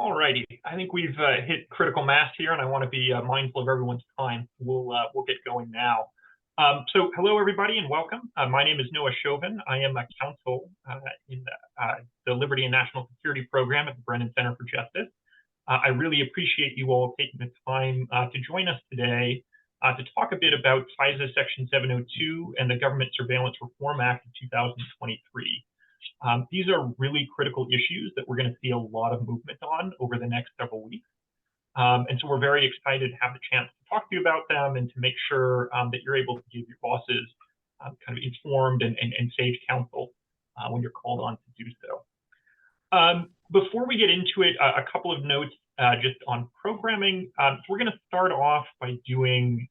All righty. I think we've hit critical mass here, and I want to be mindful of everyone's time. We'll get going now. So hello, everybody, and welcome. My name is Noah Chauvin. I am a counsel in the Liberty and National Security Program at the Brennan Center for Justice. I really appreciate you all taking the time to join us today to talk a bit about FISA Section 702 and the Government Surveillance Reform Act of 2023. These are really critical issues that we're going to see a lot of movement on over the next several weeks. And so we're very excited to have the chance to talk to you about them and to make sure that you're able to give your bosses kind of informed and sage counsel when you're called on to do so. Before we get into it, a couple of notes just on programming. We're going to start off by doing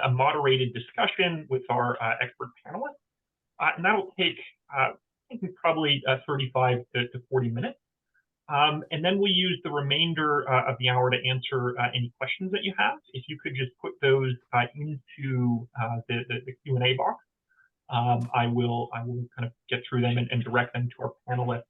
a moderated discussion with our expert panelists. And that'll take I think probably 35 to 40 minutes. And then we'll use the remainder of the hour to answer any questions that you have. If you could just put those into the Q&A box, I will kind of get through them and direct them to our panelists.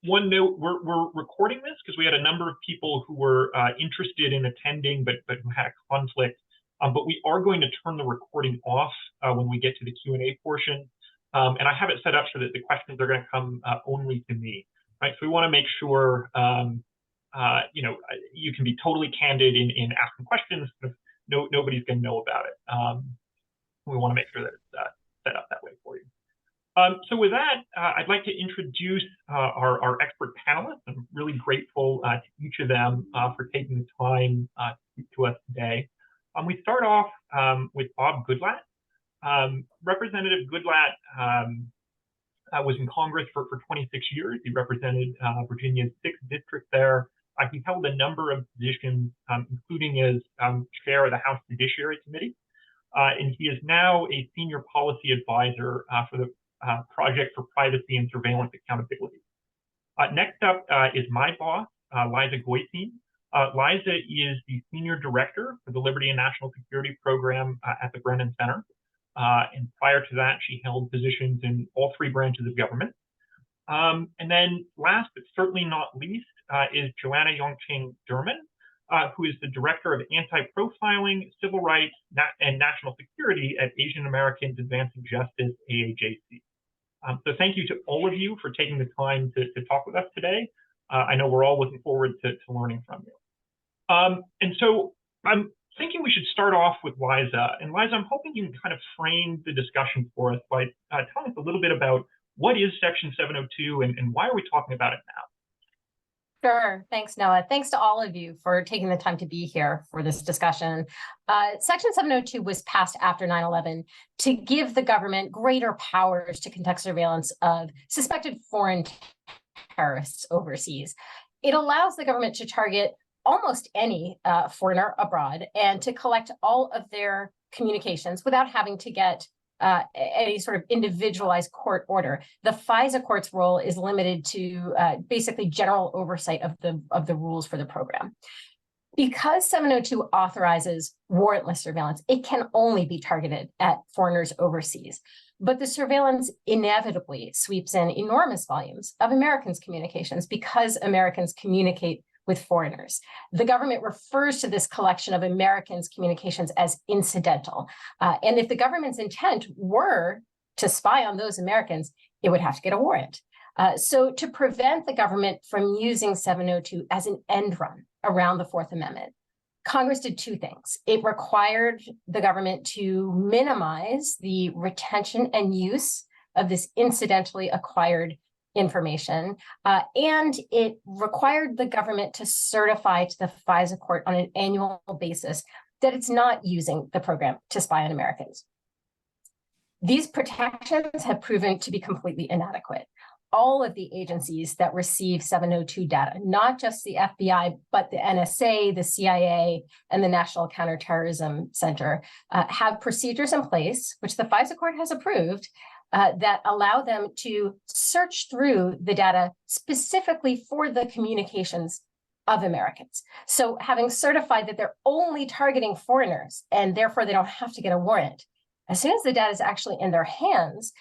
One note, we're recording this because we had a number of people who were interested in attending but who had a conflict. But we are going to turn the recording off when we get to the Q&A portion. And I have it set up so that the questions are going to come only to me, right? So we want to make sure, you can be totally candid in asking questions, but nobody's going to know about it. We want to make sure that it's set up that way for you. So with that, I'd like to introduce our expert panelists. I'm really grateful to each of them for taking the time to speak to us today. We start off with Bob Goodlatte. Representative Goodlatte was in Congress for 26 years. He represented Virginia's 6th district there. He held a number of positions, including as chair of the House Judiciary Committee. And he is now a senior policy advisor for the Project for Privacy and Surveillance Accountability. Next up is my boss, Liza Goitein. Liza is the senior director for the Liberty and National Security Program at the Brennan Center. And prior to that, she held positions in all 3 branches of government. And then last but certainly not least is Joanna YangQing Derman, who is the Director of Anti-Profiling, Civil Rights, and National Security at Asian Americans Advancing Justice, AAJC. So thank you to all of you for taking the time to talk with us today. I know we're all looking forward to learning from you. And so I'm thinking we should start off with Liza. And Liza, I'm hoping you can kind of frame the discussion for us by telling us a little bit about what is Section 702 and why are we talking about it now? Sure. Thanks, Noah. Thanks to all of you for taking the time to be here for this discussion. Section 702 was passed after 9/11 to give the government greater powers to conduct surveillance of suspected foreign terrorists overseas. It allows the government to target almost any foreigner abroad and to collect all of their communications without having to get any sort of individualized court order. The FISA court's role is limited to basically general oversight of the rules for the program. Because 702 authorizes warrantless surveillance, it can only be targeted at foreigners overseas. But the surveillance inevitably sweeps in enormous volumes of Americans' communications because Americans communicate with foreigners. The government refers to this collection of Americans' communications as incidental. And if the government's intent were to spy on those Americans, it would have to get a warrant. So to prevent the government from using 702 as an end run around the 4th Amendment, Congress did 2 things. It required the government to minimize the retention and use of this incidentally acquired information, and it required the government to certify to the FISA court on an annual basis that it's not using the program to spy on Americans. These protections have proven to be completely inadequate. All of the agencies that receive 702 data, not just the FBI, but the NSA, the CIA, and the National Counterterrorism Center, have procedures in place, which the FISA court has approved, that allow them to search through the data specifically for the communications of Americans. So having certified that they're only targeting foreigners and therefore they don't have to get a warrant, as soon as the data is actually in their hands,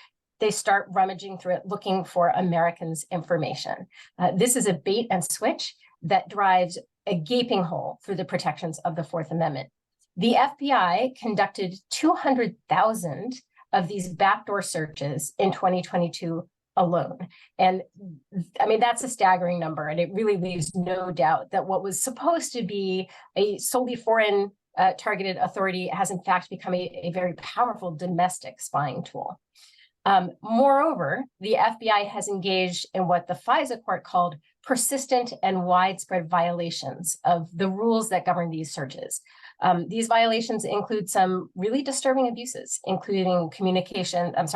they start rummaging through it, looking for Americans' information. This is a bait and switch that drives a gaping hole through the protections of the Fourth Amendment. The FBI conducted 200,000 of these backdoor searches in 2022 alone. And I mean, that's a staggering number. And it really leaves no doubt that what was supposed to be a solely foreign targeted authority has in fact become a very powerful domestic spying tool. Moreover, the FBI has engaged in what the FISA court called persistent and widespread violations of the rules that govern these searches. These violations include some really disturbing abuses, including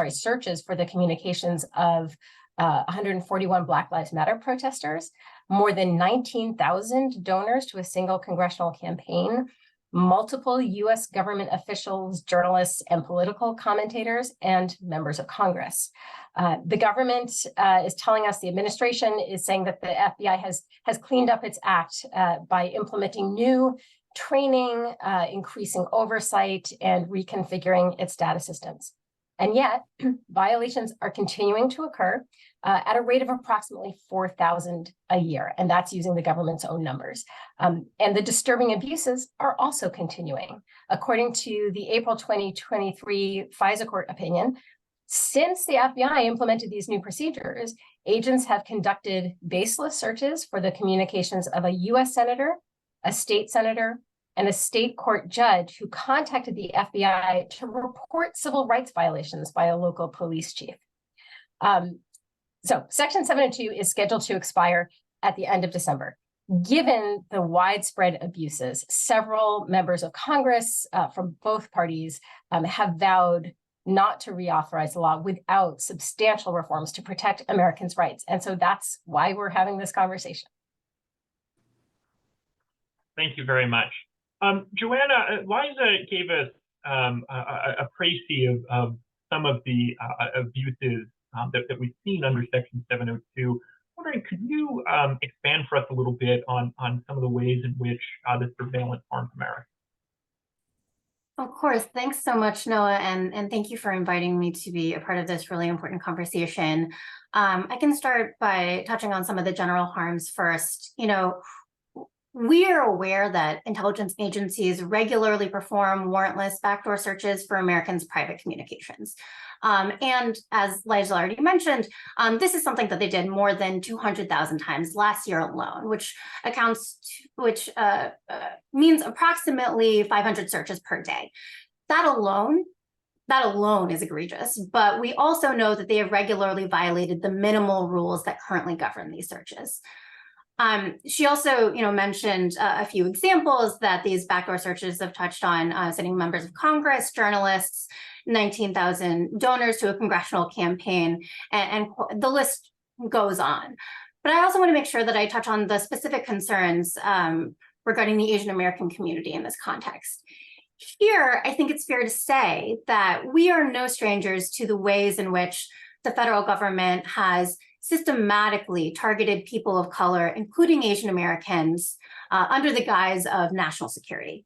searches for the communications of 141 Black Lives Matter protesters, more than 19,000 donors to a single congressional campaign, multiple U.S. government officials, journalists, and political commentators, and members of Congress. The government is telling us, the administration is saying that the FBI has cleaned up its act by implementing new training, increasing oversight, and reconfiguring its data systems. And yet, violations are continuing to occur at a rate of approximately 4,000 a year, and that's using the government's own numbers. And the disturbing abuses are also continuing. According to the April 2023 FISA court opinion, since the FBI implemented these new procedures, agents have conducted baseless searches for the communications of a U.S. senator, a state senator, and a state court judge who contacted the FBI to report civil rights violations by a local police chief. So Section 702 is scheduled to expire at the end of December. Given the widespread abuses, several members of Congress from both parties have vowed not to reauthorize the law without substantial reforms to protect Americans' rights. And so that's why we're having this conversation. Thank you very much. Joanna, Liza gave us a précis of some of the abuses that we've seen under Section 702. Wondering, could you expand for us a little bit on some of the ways in which this surveillance harms America? Of course. Thanks so much, Noah, and thank you for inviting me to be a part of this really important conversation. I can start by touching on some of the general harms first. We are aware that intelligence agencies regularly perform warrantless backdoor searches for Americans' private communications. And as Liza already mentioned, this is something that they did more than 200,000 times last year alone, which means approximately 500 searches per day. That alone is egregious, but we also know that they have regularly violated the minimal rules that currently govern these searches. She also, mentioned a few examples that these backdoor searches have touched on, sitting members of Congress, journalists, 19,000 donors to a congressional campaign, and the list goes on. But I also want to make sure that I touch on the specific concerns regarding the Asian American community in this context. Here, I think it's fair to say that we are no strangers to the ways in which the federal government has systematically targeted people of color, including Asian Americans, under the guise of national security.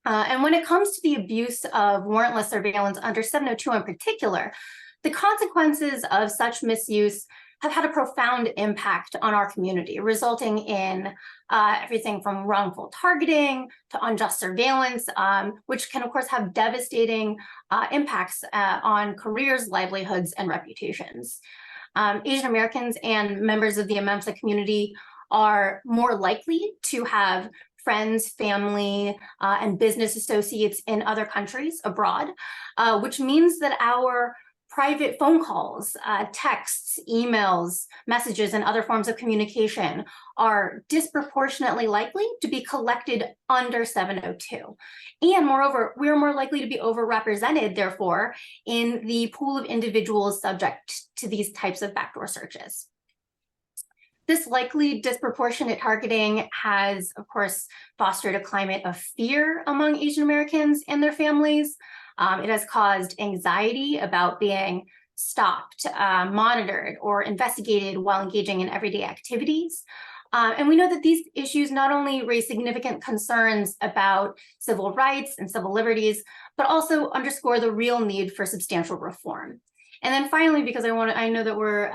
And when it comes to the abuse of warrantless surveillance under 702 in particular, the consequences of such misuse have had a profound impact on our community, resulting in everything from wrongful targeting to unjust surveillance, which can, of course, have devastating impacts on careers, livelihoods, and reputations. Asian Americans and members of the MEMSA community are more likely to have friends, family, and business associates in other countries abroad, which means that our private phone calls, texts, emails, messages, and other forms of communication are disproportionately likely to be collected under 702. And moreover, we're more likely to be overrepresented, therefore, in the pool of individuals subject to these types of backdoor searches. This likely disproportionate targeting has, of course, fostered a climate of fear among Asian Americans and their families. It has caused anxiety about being stopped, monitored, or investigated while engaging in everyday activities. And we know that these issues not only raise significant concerns about civil rights and civil liberties, but also underscore the real need for substantial reform. And then finally, because I know that we're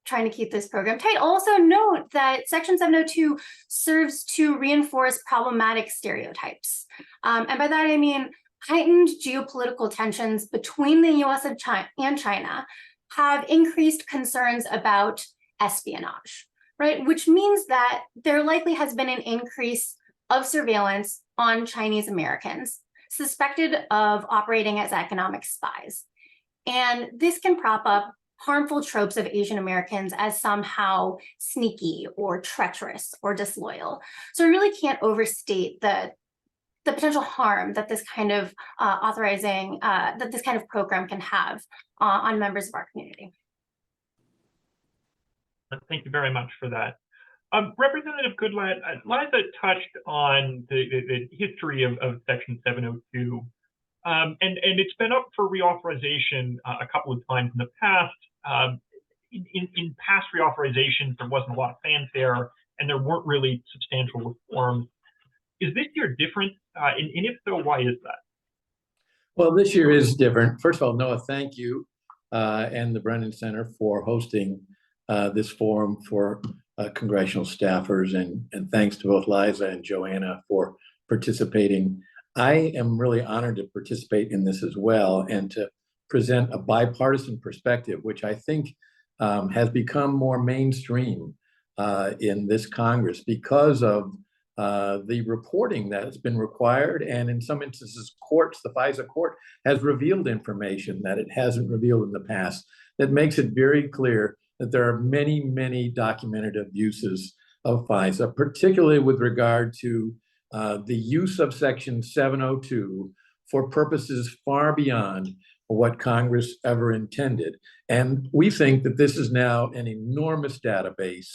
trying to keep this program tight, also note that Section 702 serves to reinforce problematic stereotypes. And by that, I mean heightened geopolitical tensions between the US and China have increased concerns about espionage, right? Which means that there likely has been an increase of surveillance on Chinese Americans suspected of operating as economic spies. And this can prop up harmful tropes of Asian Americans as somehow sneaky or treacherous or disloyal. So we really can't overstate the potential harm that this kind of that this kind of program can have on members of our community. Thank you very much for that. Representative Goodlatte, Liza touched on the history of Section 702. And it's been up for reauthorization a couple of times in the past. In past reauthorizations, there wasn't a lot of fanfare, and there weren't really substantial reforms. Is this year different? And if so, why is that? Well, this year is different. First of all, Noah, thank you and the Brennan Center for hosting this forum for congressional staffers, and thanks to both Liza and Joanna for participating. I am really honored to participate in this as well and to present a bipartisan perspective, which I think has become more mainstream in this Congress because of the reporting that has been required. And in some instances, courts, the FISA court has revealed information that it hasn't revealed in the past that makes it very clear that there are many, many documented abuses of FISA, particularly with regard to the use of Section 702 for purposes far beyond what Congress ever intended. And we think that this is now an enormous database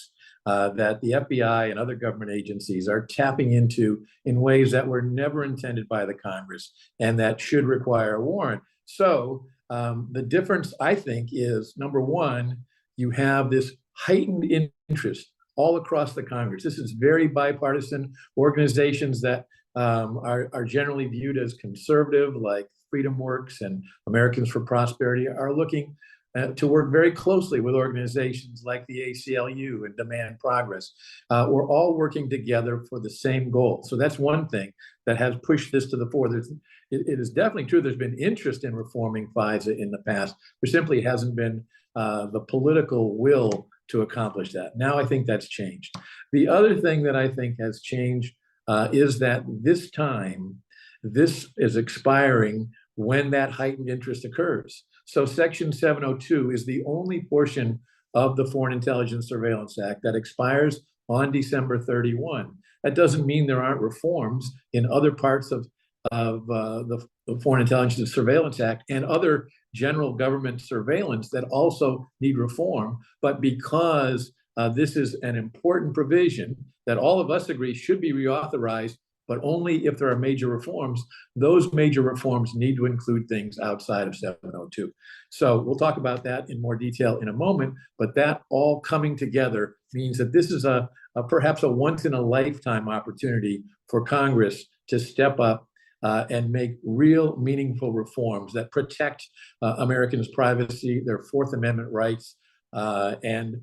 that the FBI and other government agencies are tapping into in ways that were never intended by the Congress and that should require a warrant. So the difference, I think, is number one, you have this heightened interest all across the Congress. This is very bipartisan. Organizations that are generally viewed as conservative, like Freedom Works and Americans for Prosperity, are looking to work very closely with organizations like the ACLU and Demand Progress. We're all working together for the same goal. So that's one thing that has pushed this to the fore. It is definitely true there's been interest in reforming FISA in the past. There simply hasn't been the political will to accomplish that. Now I think that's changed. The other thing that I think has changed is that this is expiring when that heightened interest occurs. So Section 702 is the only portion of the Foreign Intelligence Surveillance Act that expires on December 31. That doesn't mean there aren't reforms in other parts of the Foreign Intelligence Surveillance Act and other general government surveillance that also need reform. But because this is an important provision that all of us agree should be reauthorized, but only if there are major reforms, those major reforms need to include things outside of 702. So we'll talk about that in more detail in a moment, but that all coming together means that this is perhaps a once-in-a-lifetime opportunity for Congress to step up and make real meaningful reforms that protect Americans' privacy, their Fourth Amendment rights, and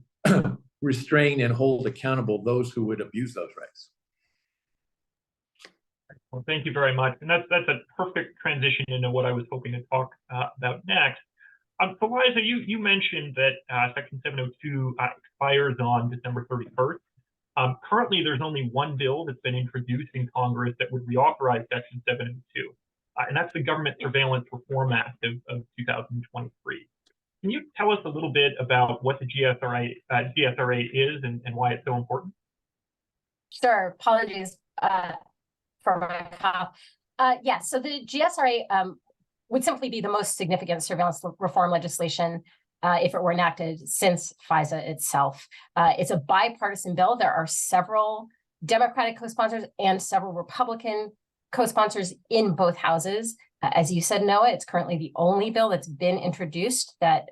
restrain and hold accountable those who would abuse those rights. Well, thank you very much. And that's a perfect transition into what I was hoping to talk about next. So Liza, you mentioned that Section 702 expires on December 31st. Currently, there's only one bill that's been introduced in Congress that would reauthorize Section 702, and that's the Government Surveillance Reform Act of 2023. Can you tell us a little bit about what the GSRA is and why it's so important? Sure. Apologies for my cough. Yeah, so the GSRA would simply be the most significant surveillance reform legislation if it were enacted since FISA itself. It's a bipartisan bill. There are several Democratic co-sponsors and several Republican co-sponsors in both houses. As you said, Noah, it's currently the only bill that's been introduced that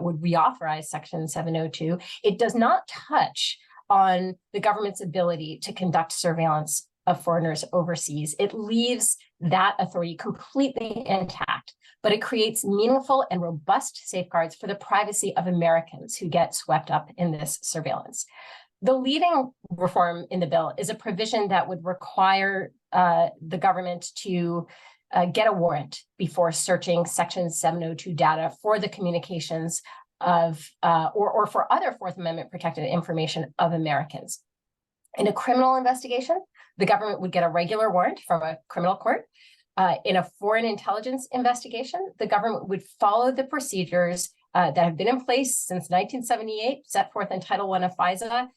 would reauthorize Section 702. It does not touch on the government's ability to conduct surveillance of foreigners overseas. It leaves that authority completely intact Act, but it creates meaningful and robust safeguards for the privacy of Americans who get swept up in this surveillance. The leading reform in the bill is a provision that would require the government to get a warrant before searching Section 702 data for the communications of or for other Fourth Amendment protected information of Americans. In a criminal investigation, the government would get a regular warrant from a criminal court. In a foreign intelligence investigation, the government would follow the procedures that have been in place since 1978, set forth in Title I of FISA,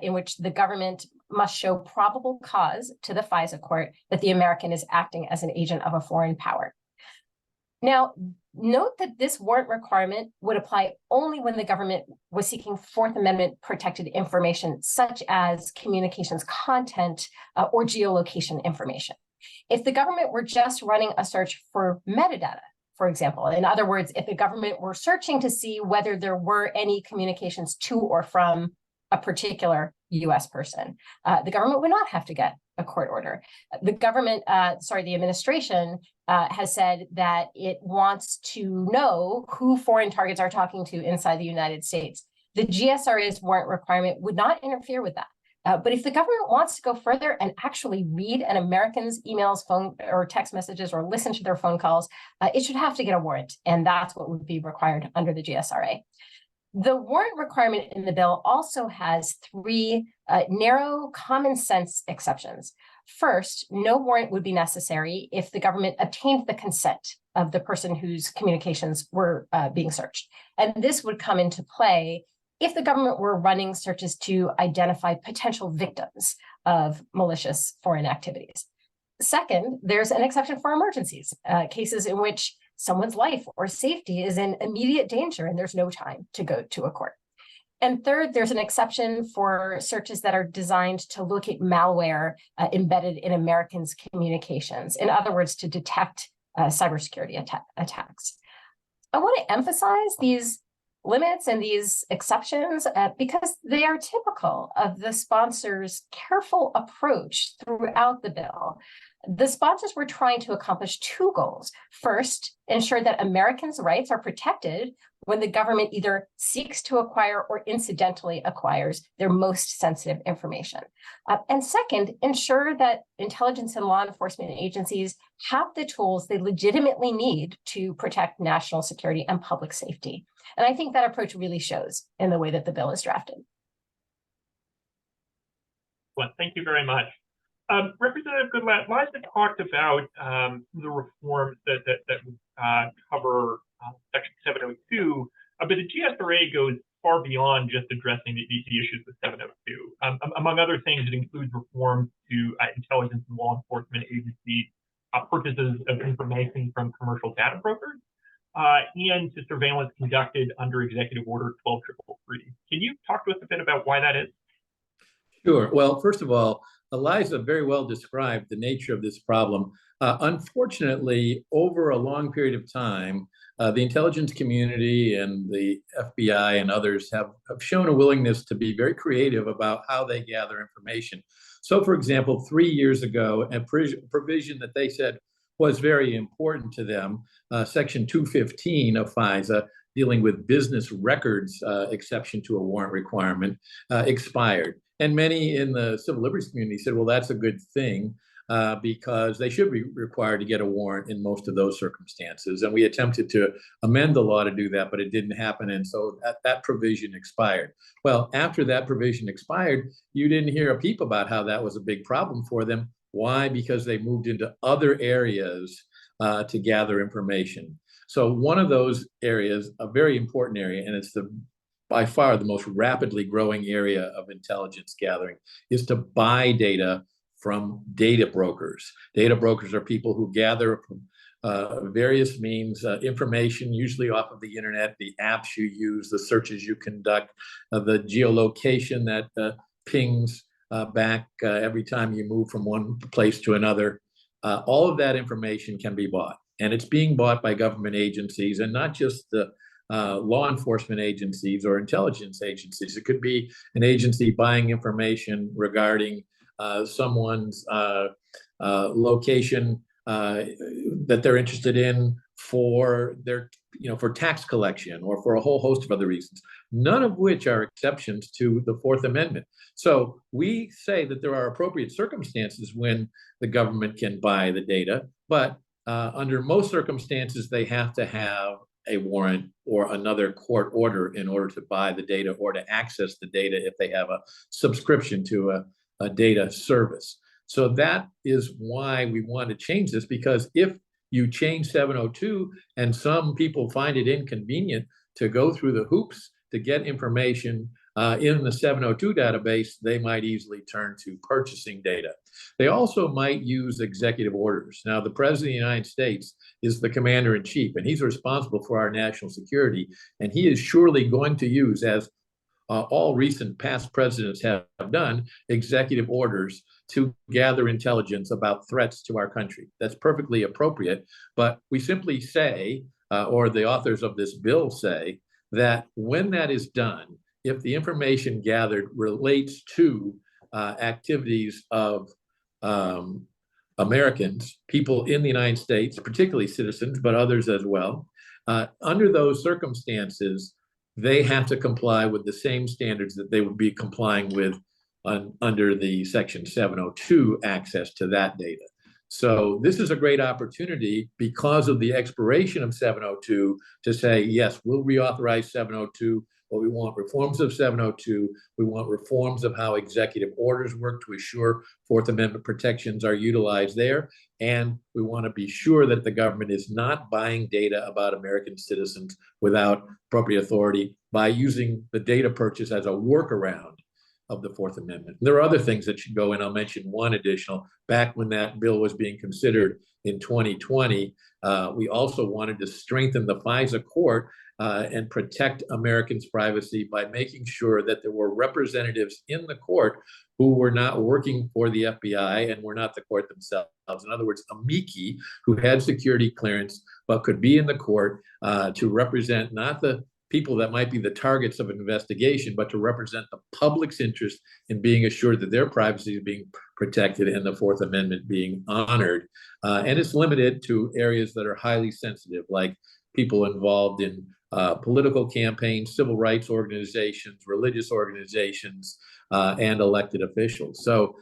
in which the government must show probable cause to the FISA court that the American is acting as an agent of a foreign power. Now, note that this warrant requirement would apply only when the government was seeking Fourth Amendment protected information, such as communications content or geolocation information. If the government were just running a search for metadata, for example, in other words, if the government were searching to see whether there were any communications to or from a particular US person, the government would not have to get a court order. The government, the administration has said that it wants to know who foreign targets are talking to inside the United States. The GSRA's warrant requirement would not interfere with that. But if the government wants to go further and actually read an American's emails, phone or text messages, or listen to their phone calls, it should have to get a warrant, and that's what would be required under the GSRA. The warrant requirement in the bill also has three narrow common sense exceptions. First, no warrant would be necessary if the government obtained the consent of the person whose communications were being searched. And this would come into play if the government were running searches to identify potential victims of malicious foreign activities. Second, there's an exception for emergencies, cases in which someone's life or safety is in immediate danger and there's no time to go to a court. And third, there's an exception for searches that are designed to locate malware embedded in Americans' communications. In other words, to detect cybersecurity attacks. I want to emphasize these limits and these exceptions because they are typical of the sponsors' careful approach throughout the bill. The sponsors were trying to accomplish two goals. First, ensure that Americans' rights are protected when the government either seeks to acquire or incidentally acquires their most sensitive information. And second, ensure that intelligence and law enforcement agencies have the tools they legitimately need to protect national security and public safety. And I think that approach really shows in the way that the bill is drafted. Well, thank you very much. Representative Goodlatte, Liza talked about the reforms that cover Section 702, but the GSRA goes far beyond just addressing the issues with 702. Among other things, it includes reforms to intelligence and law enforcement agencies, purchases of information from commercial data brokers, and to surveillance conducted under Executive Order 12333. Can you talk to us a bit about why that is? Sure. Well, first of all, Liza very well described the nature of this problem. Unfortunately, over a long period of time, the intelligence community and the FBI and others have shown a willingness to be very creative about how they gather information. So, for example, 3 years ago, a provision that they said was very important to them, Section 215 of FISA, dealing with business records exception to a warrant requirement, expired. And many in the civil liberties community said, well, that's a good thing because they should be required to get a warrant in most of those circumstances. And we attempted to amend the law to do that, but it didn't happen. And so that provision expired. Well, after that provision expired, you didn't hear a peep about how that was a big problem for them. Why? Because they moved into other areas to gather information. So one of those areas, a very important area, and it's by far the most rapidly growing area of intelligence gathering, is to buy data from data brokers. Data brokers are people who gather from various means information, usually off of the internet, the apps you use, the searches you conduct, the geolocation that pings back every time you move from one place to another. All of that information can be bought, and it's being bought by government agencies, and not just the law enforcement agencies or intelligence agencies. It could be an agency buying information regarding someone's location that they're interested in for their, for tax collection or for a whole host of other reasons, none of which are exceptions to the Fourth Amendment. So we say that there are appropriate circumstances when the government can buy the data, but under most circumstances, they have to have a warrant or another court order in order to buy the data or to access the data if they have a subscription to a data service. So that is why we want to change this, because if you change 702 and some people find it inconvenient to go through the hoops to get information in the 702 database, they might easily turn to purchasing data. They also might use executive orders. Now, the President of the United States is the commander-in-chief, and he's responsible for our national security, and he is surely going to use, as all recent past presidents have done, executive orders to gather intelligence about threats to our country. That's perfectly appropriate, but we simply say, or the authors of this bill say, that when that is done, if the information gathered relates to activities of Americans, people in the United States, particularly citizens, but others as well, under those circumstances, they have to comply with the same standards that they would be complying with under the Section 702 access to that data. So this is a great opportunity because of the expiration of 702 to say, yes, we'll reauthorize 702, but we want reforms of 702. We want reforms of how executive orders work to assure Fourth Amendment protections are utilized there. And we want to be sure that the government is not buying data about American citizens without appropriate authority by using the data purchase as a workaround of the Fourth Amendment. There are other things that should go in. I'll mention one additional. Back when that bill was being considered in 2020, we also wanted to strengthen the FISA court and protect Americans' privacy by making sure that there were representatives in the court who were not working for the FBI and were not the court themselves. In other words, amici who had security clearance but could be in the court to represent not the people that might be the targets of an investigation, but to represent the public's interest in being assured that their privacy is being protected and the Fourth Amendment being honored. And it's limited to areas that are highly sensitive, like people involved in political campaigns, civil rights organizations, religious organizations, and elected officials. So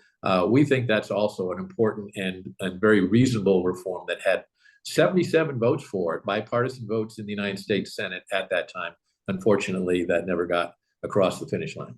we think that's also an important and very reasonable reform that had 77 votes for it, bipartisan votes in the United States Senate at that time. Unfortunately, that never got across the finish line.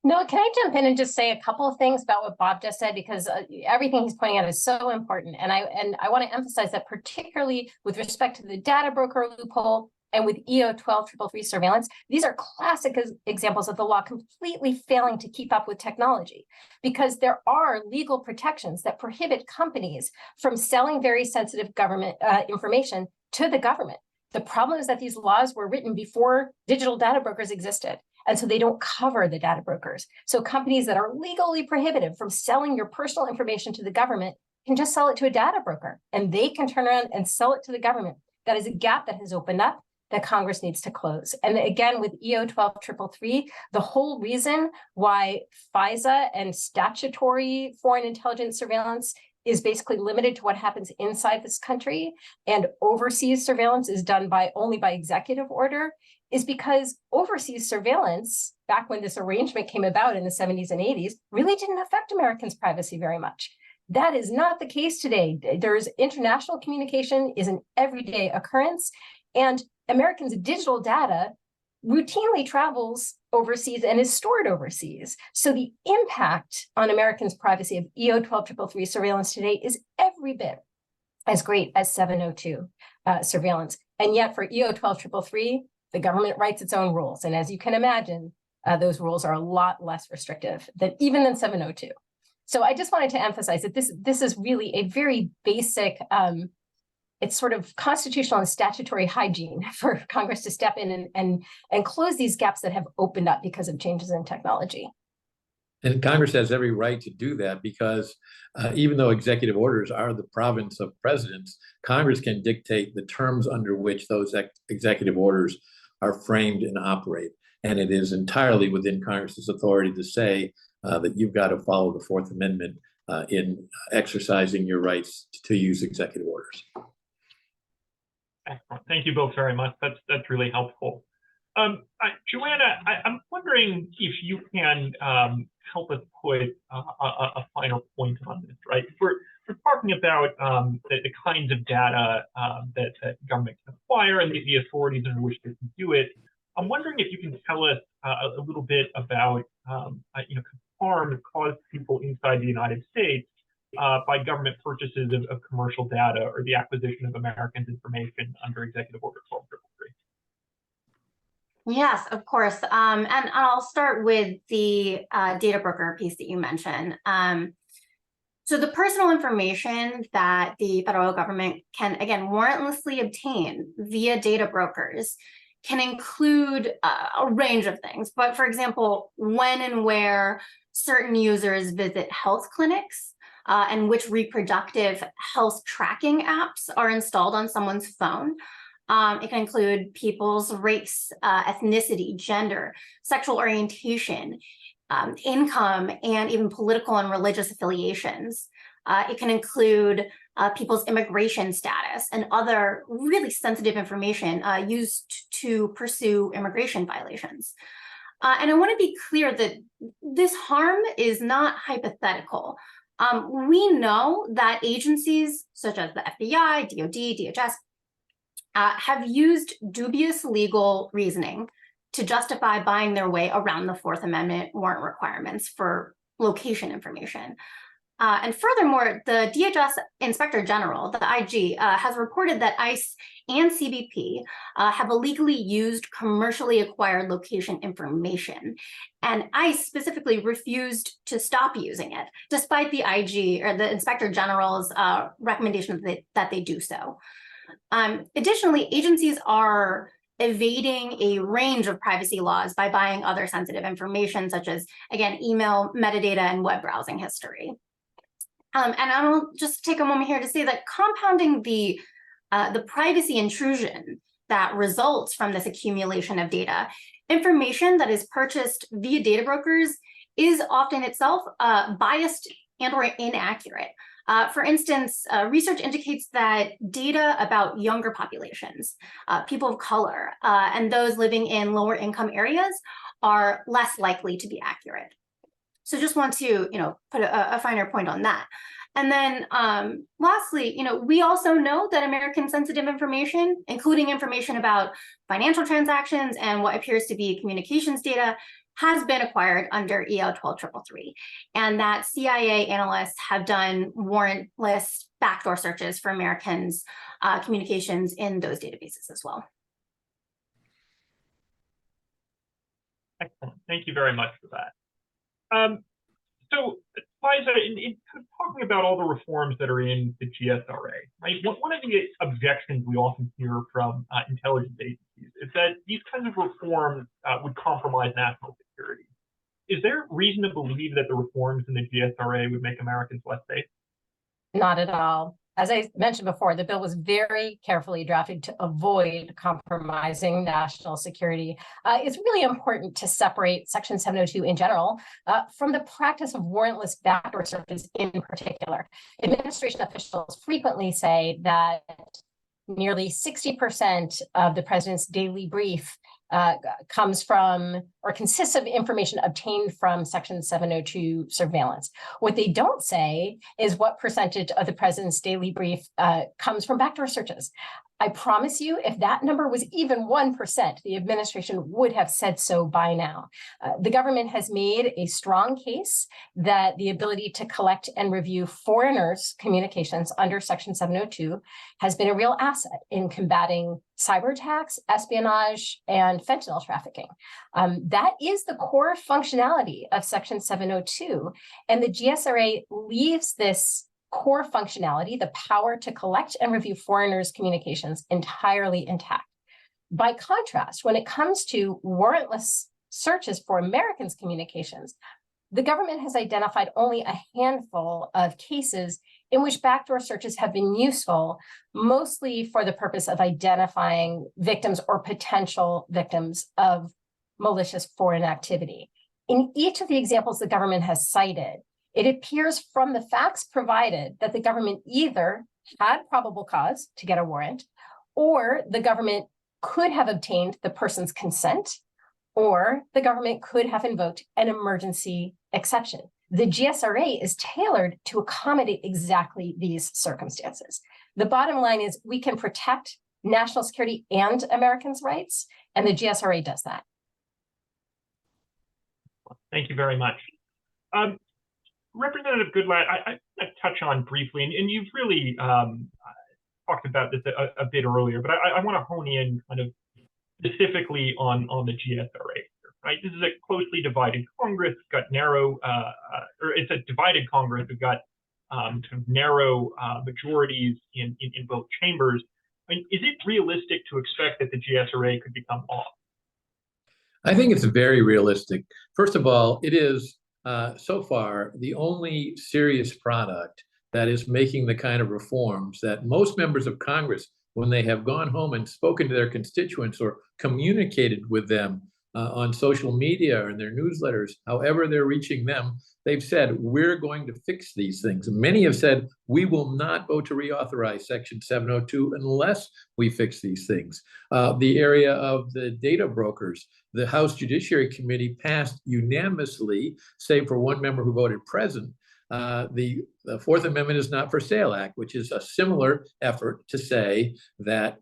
Noah, can I jump in and just say a couple of things about what Bob just said, because everything he's pointing out is so important. And I want to emphasize that particularly with respect to the data broker loophole and with EO 12333 surveillance, these are classic examples of the law completely failing to keep up with technology, because there are legal protections that prohibit companies from selling very sensitive government information to the government. The problem is that these laws were written before digital data brokers existed, and so they don't cover the data brokers. So companies that are legally prohibited from selling your personal information to the government can just sell it to a data broker, and they can turn around and sell it to the government. That is a gap that has opened up that Congress needs to close. And again, with EO 12333, the whole reason why FISA and statutory foreign intelligence surveillance is basically limited to what happens inside this country, and overseas surveillance is done only by executive order, is because overseas surveillance, back when this arrangement came about in the 70s and 80s, really didn't affect Americans' privacy very much. That is not the case today. There's international communication is an everyday occurrence, and Americans' digital data routinely travels overseas and is stored overseas. So the impact on Americans' privacy of EO 12333 surveillance today is every bit as great as 702 surveillance. And yet for EO 12333, the government writes its own rules. And as you can imagine, those rules are a lot less restrictive than 702. So I just wanted to emphasize that this is really a very basic, it's sort of constitutional and statutory hygiene for Congress to step in and close these gaps that have opened up because of changes in technology. And Congress has every right to do that because even though executive orders are the province of presidents, Congress can dictate the terms under which those executive orders are framed and operate. And it is entirely within Congress's authority to say that you've got to follow the Fourth Amendment in exercising your rights to use executive orders. Excellent. Thank you both very much. That's really helpful. Joanna, I'm wondering if you can help us put a final point on this, right? We're talking about the kinds of data that government can acquire and the authorities under which they can do it. I'm wondering if you can tell us a little bit about harm caused people inside the United States by government purchases of commercial data or the acquisition of Americans' information under Executive Order 12333. Yes, of course. And I'll start with the data broker piece that you mentioned. So the personal information that the federal government can, again, warrantlessly obtain via data brokers can include a range of things. But for example, when and where certain users visit health clinics, and which reproductive health tracking apps are installed on someone's phone. It can include people's race, ethnicity, gender, sexual orientation, income, and even political and religious affiliations. It can include people's immigration status and other really sensitive information used to pursue immigration violations. And I want to be clear that this harm is not hypothetical. We know that agencies such as the FBI, DOD, DHS have used dubious legal reasoning to justify buying their way around the Fourth Amendment warrant requirements for location information. And furthermore, the DHS Inspector General, the IG, has reported that ICE and CBP have illegally used commercially acquired location information. And ICE specifically refused to stop using it, despite the IG or the Inspector General's recommendation that they do so. Additionally, agencies are evading a range of privacy laws by buying other sensitive information, such as, again, email, metadata, and web browsing history. And I'll just take a moment here to say that compounding the privacy intrusion that results from this accumulation of data, information that is purchased via data brokers is often itself biased and or inaccurate. For instance, research indicates that data about younger populations, people of color, and those living in lower income areas are less likely to be accurate. So just want to, put a finer point on that. And then lastly, we also know that American sensitive information, including information about financial transactions and what appears to be communications data, has been acquired under EL 12333, and that CIA analysts have done warrantless backdoor searches for Americans' communications in those databases as well. Excellent. Thank you very much for that. So, Liza, in talking about all the reforms that are in the GSRA, right? One of the objections we often hear from intelligence agencies is that these kinds of reforms would compromise national security. Is there reason to believe that the reforms in the GSRA would make Americans less safe? Not at all. As I mentioned before, the bill was very carefully drafted to avoid compromising national security. It's really important to separate Section 702 in general from the practice of warrantless backdoor searches in particular. Administration officials frequently say that nearly 60% of the president's daily brief comes from or consists of information obtained from Section 702 surveillance. What they don't say is what percentage of the president's daily brief comes from backdoor searches. I promise you, if that number was even 1%, the administration would have said so by now. The government has made a strong case that the ability to collect and review foreigners' communications under Section 702 has been a real asset in combating cyber attacks, espionage, and fentanyl trafficking. That is the core functionality of Section 702, and the GSRA leaves this core functionality, the power to collect and review foreigners' communications, entirely intact. By contrast, when it comes to warrantless searches for Americans' communications, the government has identified only a handful of cases in which backdoor searches have been useful, mostly for the purpose of identifying victims or potential victims of malicious foreign activity. In each of the examples the government has cited, it appears from the facts provided that the government either had probable cause to get a warrant or the government could have obtained the person's consent, or the government could have invoked an emergency exception. The GSRA is tailored to accommodate exactly these circumstances. The bottom line is we can protect national security and Americans' rights, and the GSRA does that. Thank you very much. Representative Goodlatte, I want to touch on briefly, and you've really talked about this a bit earlier, but I want to hone in kind of specifically on the GSRA. Right, this is a closely divided Congress. Got narrow, or it's a divided Congress. We've got kind of narrow majorities in both chambers. I mean, is it realistic to expect that the GSRA could become law? I think it's very realistic. First of all, it is so far the only serious product that is making the kind of reforms that most members of Congress, when they have gone home and spoken to their constituents or communicated with them on social media or in their newsletters, however they're reaching them, they've said, we're going to fix these things. Many have said, we will not vote to reauthorize Section 702 unless we fix these things. The area of the data brokers, the House Judiciary Committee passed unanimously, save for one member who voted present, the Fourth Amendment is Not for Sale Act, which is a similar effort to say that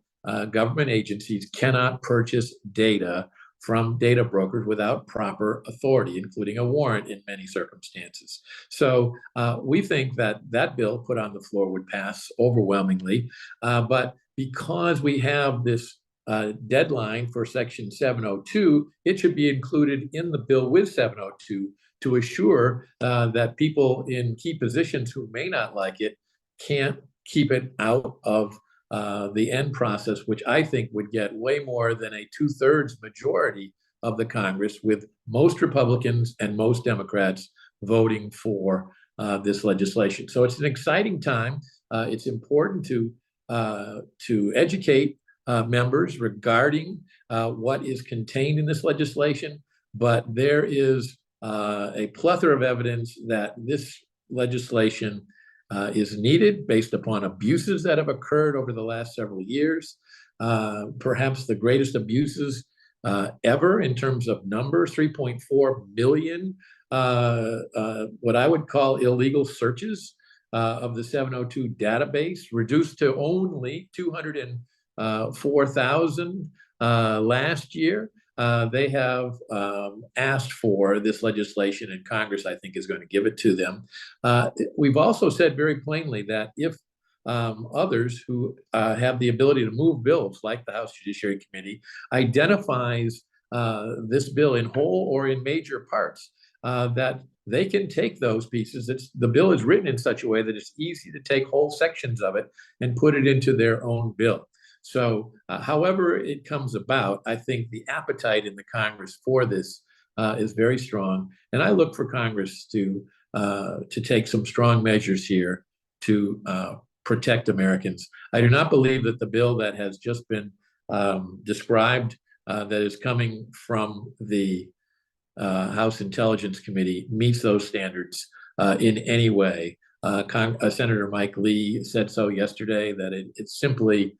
government agencies cannot purchase data from data brokers without proper authority, including a warrant in many circumstances. So we think that that bill put on the floor would pass overwhelmingly. But because we have this deadline for Section 702, it should be included in the bill with 702 to assure that people in key positions who may not like it can't keep it out of the end process, which I think would get way more than a 2/3 majority of the Congress, with most Republicans and most Democrats voting for this legislation. So it's an exciting time. It's important to educate members regarding what is contained in this legislation, but there is a plethora of evidence that this legislation is needed based upon abuses that have occurred over the last several years. Perhaps the greatest abuses ever in terms of numbers, 3.4 million, what I would call illegal searches of the 702 database, reduced to only 204,000 last year. They have asked for this legislation, and Congress, I think, is going to give it to them. We've also said very plainly that if others who have the ability to move bills, like the House Judiciary Committee, identifies this bill in whole or in major parts, that they can take those pieces. The bill is written in such a way that it's easy to take whole sections of it and put it into their own bill. So however it comes about, I think the appetite in the Congress for this is very strong. And I look for Congress to take some strong measures here to protect Americans. I do not believe that the bill that has just been described that is coming from the House Intelligence Committee meets those standards in any way. Senator Mike Lee said so yesterday, that it simply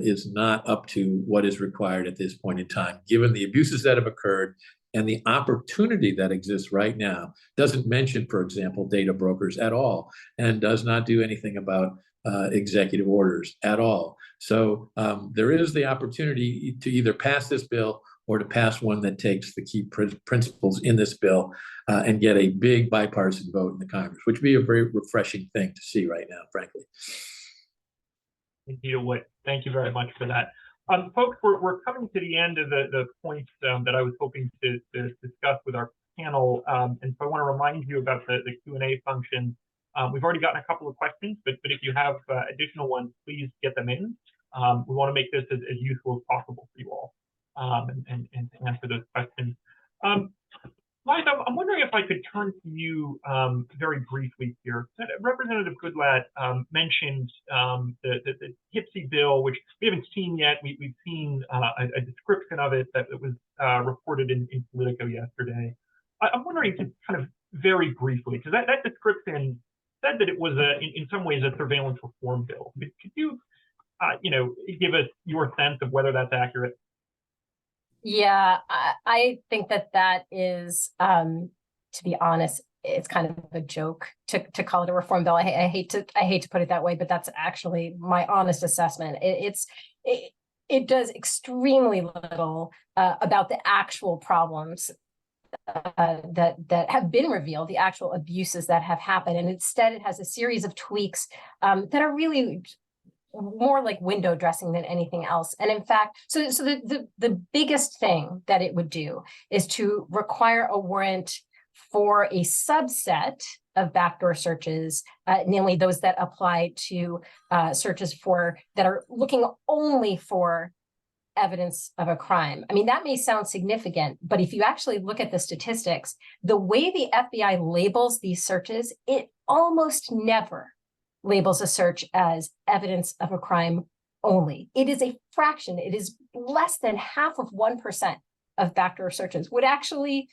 is not up to what is required at this point in time, given the abuses that have occurred and the opportunity that exists right now. Doesn't mention, for example, data brokers at all, and does not do anything about executive orders at all. So there is the opportunity to either pass this bill or to pass one that takes the key principles in this bill and get a big bipartisan vote in the Congress, which would be a very refreshing thing to see right now, frankly. Thank you very much for that. Folks, we're coming to the end of the points that I was hoping to discuss with our panel. And so I want to remind you about the Q&A function. We've already gotten a couple of questions, but if you have additional ones, please get them in. We want to make this as useful as possible for you all and answer those questions. Liza, I'm wondering if I could turn to you very briefly here. Representative Goodlatte mentioned the HIPSI bill, which we haven't seen yet. We've seen a description of it that was reported in Politico yesterday. I'm wondering, just kind of very briefly, because that description said that it was in some ways a surveillance reform bill. Could you give us your sense of whether that's accurate? Yeah, I think that is, to be honest, it's kind of a joke to call it a reform bill. I hate to put it that way, but that's actually my honest assessment. It does extremely little about the actual problems that have been revealed, the actual abuses that have happened, and instead it has a series of tweaks that are really more like window dressing than anything else. And in fact, so the biggest thing that it would do is to require a warrant for a subset of backdoor searches, namely those that apply to searches that are looking only for evidence of a crime. I mean, that may sound significant, but if you actually look at the statistics, the way the FBI labels these searches, it almost never labels a search as evidence of a crime only. It is a fraction. It is less than 0.5% of backdoor searches would actually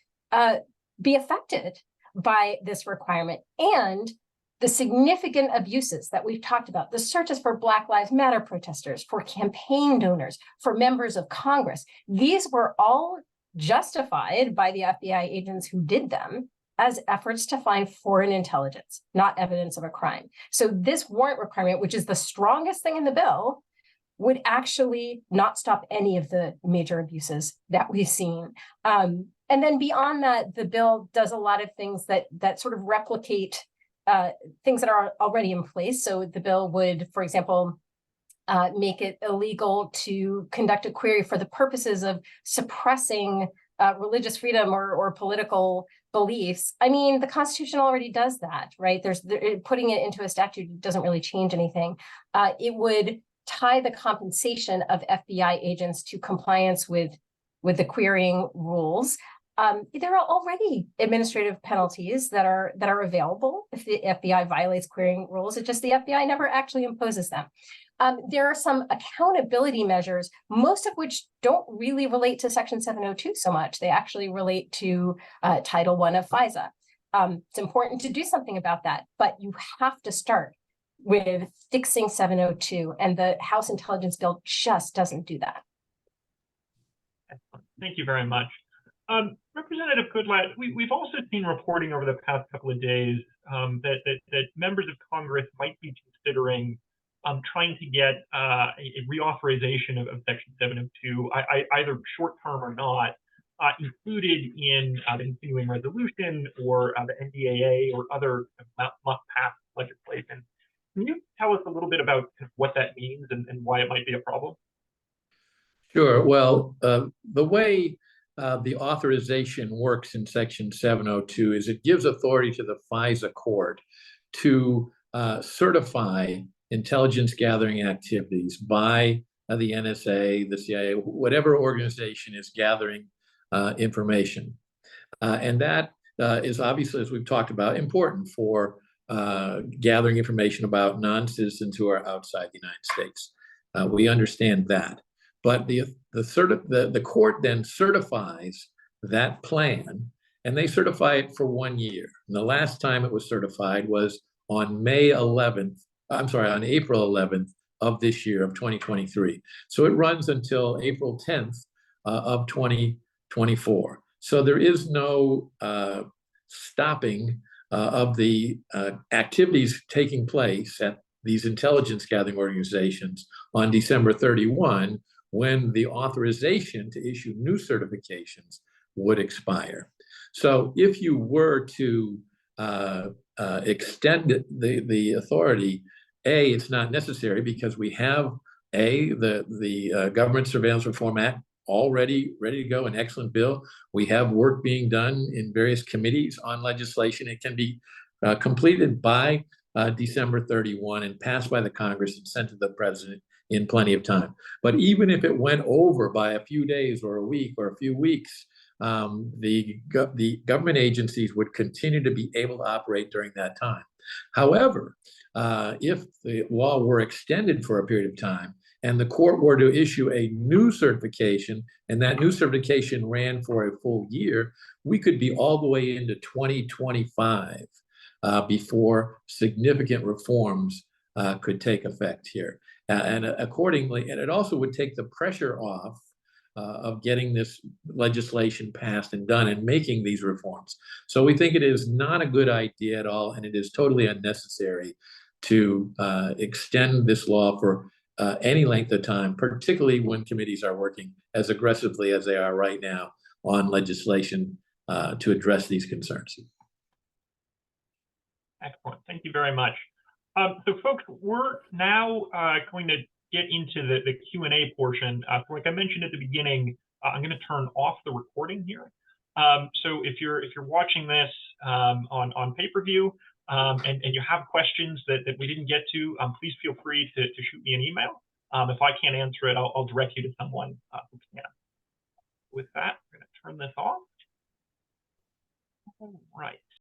be affected by this requirement. And the significant abuses that we've talked about, the searches for Black Lives Matter protesters, for campaign donors, for members of Congress, these were all justified by the FBI agents who did them as efforts to find foreign intelligence, not evidence of a crime. So this warrant requirement, which is the strongest thing in the bill, would actually not stop any of the major abuses that we've seen. And then beyond that, the bill does a lot of things that sort of replicate things that are already in place. So the bill would, for example, make it illegal to conduct a query for the purposes of suppressing religious freedom or political beliefs. I mean, the Constitution already does that, right? Putting it into a statute doesn't really change anything. It would tie the compensation of FBI agents to compliance with the querying rules. There are already administrative penalties that are available if the FBI violates querying rules. It's just the FBI never actually imposes them. There are some accountability measures, most of which don't really relate to Section 702 so much. They actually relate to Title I of FISA. It's important to do something about that, but you have to start with fixing 702, and the House Intelligence Bill just doesn't do that. Excellent. Thank you very much. Representative Goodlatte, we've also seen reporting over the past couple of days that members of Congress might be considering trying to get a reauthorization of Section 702, either short-term or not, included in the continuing resolution or the NDAA or other must-pass legislation. Can you tell us a little bit about what that means and why it might be a problem? Sure. Well, the way the authorization works in Section 702 is it gives authority to the FISA court to certify intelligence gathering activities by the NSA, the CIA, whatever organization is gathering information. And that is obviously, as we've talked about, important for gathering information about non-citizens who are outside the United States. We understand that. But the court then certifies that plan, and they certify it for 1 year. And the last time it was certified was on on April 11th of this year, of 2023. So it runs until April 10th of 2024. So there is no stopping of the activities taking place at these intelligence gathering organizations on December 31, when the authorization to issue new certifications would expire. So if you were to extend the authority, it's not necessary because we have the Government Surveillance Reform Act already ready to go, an excellent bill. We have work being done in various committees on legislation. It can be completed by December 31 and passed by the Congress and sent to the president in plenty of time. But even if it went over by a few days or a week or a few weeks, the government agencies would continue to be able to operate during that time. However, if the law were extended for a period of time and the court were to issue a new certification and that new certification ran for a full year, we could be all the way into 2025 before significant reforms could take effect here. And accordingly, and it also would take the pressure off of getting this legislation passed and done and making these reforms. So we think it is not a good idea at all, and it is totally unnecessary to extend this law for any length of time, particularly when committees are working as aggressively as they are right now on legislation to address these concerns. Excellent. Thank you very much. So folks, we're now going to get into the Q&A portion. So like I mentioned at the beginning, I'm going to turn off the recording here. So if you're watching this on pay-per-view and you have questions that we didn't get to, please feel free to shoot me an email. If I can't answer it, I'll direct you to someone who can. With that, we're going to turn this off. All right.